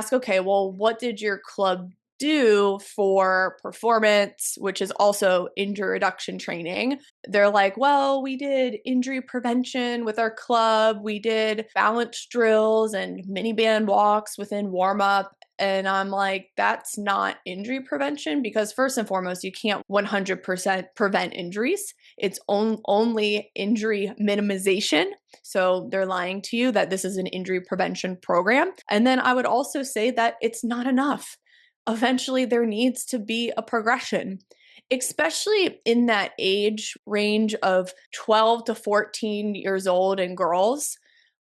ask, okay, well, what did your club do for performance, which is also injury reduction training? They're like, well, we did injury prevention with our club. We did balance drills and mini band walks within warm up. And I'm like, that's not injury prevention, because first and foremost, you can't 100% prevent injuries. It's only injury minimization. So they're lying to you that this is an injury prevention program. And then I would also say that it's not enough. Eventually, there needs to be a progression, especially in that age range of 12 to 14 years old and girls,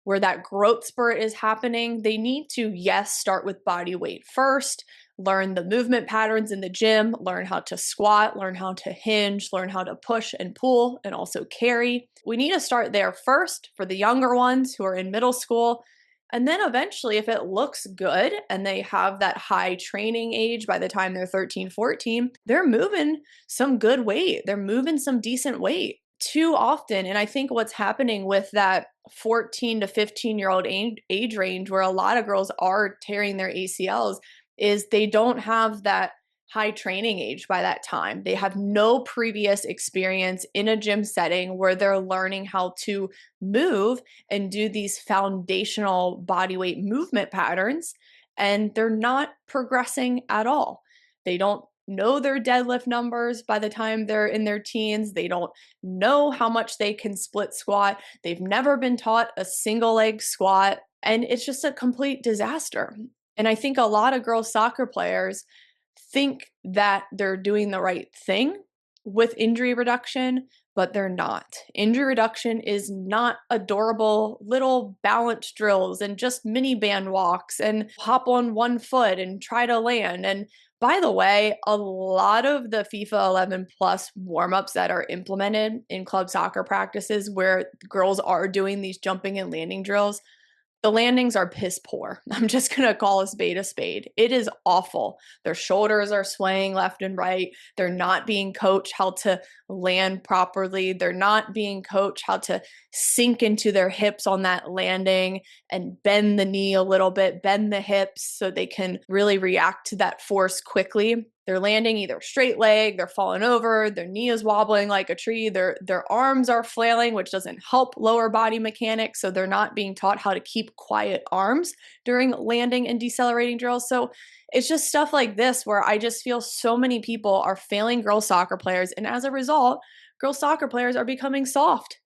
where that growth spurt is happening. They need to, yes, start with body weight first, learn the movement patterns in the gym, learn how to squat, learn how to hinge, learn how to push and pull, and also carry. We need to start there first for the younger ones who are in middle school. And then eventually, if it looks good and they have that high training age by the time they're 13, 14, they're moving some good weight. They're moving some decent weight. Too often, and I think what's happening with that 14 to 15-year-old age range, where a lot of girls are tearing their ACLs, is they don't have that high training age by that time. They have no previous experience in a gym setting where they're learning how to move and do these foundational body weight movement patterns, and they're not progressing at all. They don't know their deadlift numbers by the time they're in their teens. They don't know how much they can split squat. They've never been taught a single leg squat, and it's just a complete disaster. And I think a lot of girls soccer players think that they're doing the right thing with injury reduction, but they're not. Injury reduction is not adorable little balance drills and just mini band walks and hop on one foot and try to land. And by the way, a lot of the FIFA 11 plus warm-ups that are implemented in club soccer practices where girls are doing these jumping and landing drills, the landings are piss poor. I'm just going to call a spade a spade. It is awful. Their shoulders are swaying left and right. They're not being coached how to land properly. They're not being coached how to sink into their hips on that landing and bend the knee a little bit, bend the hips so they can really react to that force quickly. They're landing either straight leg, they're falling over, their knee is wobbling like a tree, their arms are flailing, which doesn't help lower body mechanics, so they're not being taught how to keep quiet arms during landing and decelerating drills. So it's just stuff like this where I just feel so many people are failing girls soccer players, and as a result, girls soccer players are becoming soft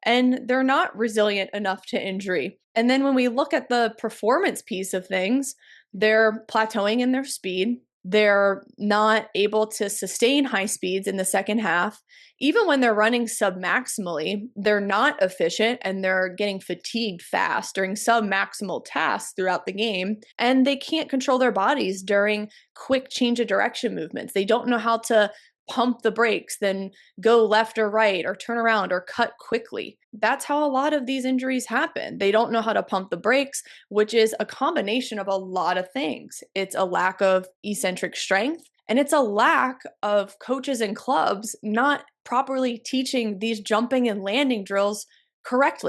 and they're not resilient enough to injury. And then when we look at the performance piece of things, they're plateauing in their speed. They're not able to sustain high speeds in the second half. Even when they're running sub-maximally, they're not efficient and they're getting fatigued fast during sub-maximal tasks throughout the game. And they can't control their bodies during quick change of direction movements. They don't know how to pump the brakes, then go left or right or turn around or cut quickly. That's how a lot of these injuries happen. They don't know how to pump the brakes, which is a combination of a lot of things. It's a lack of eccentric strength, and it's a lack of coaches and clubs not properly teaching these jumping and landing drills correctly.